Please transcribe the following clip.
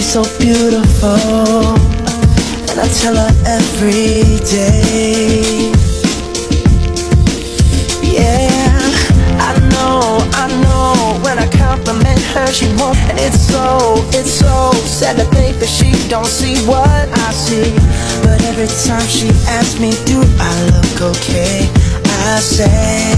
so beautiful, and I tell her every day. Yeah, I know, when I compliment her, she won't. And it's so sad to think that she don't see what I see. But every time she asks me, do I look okay? I say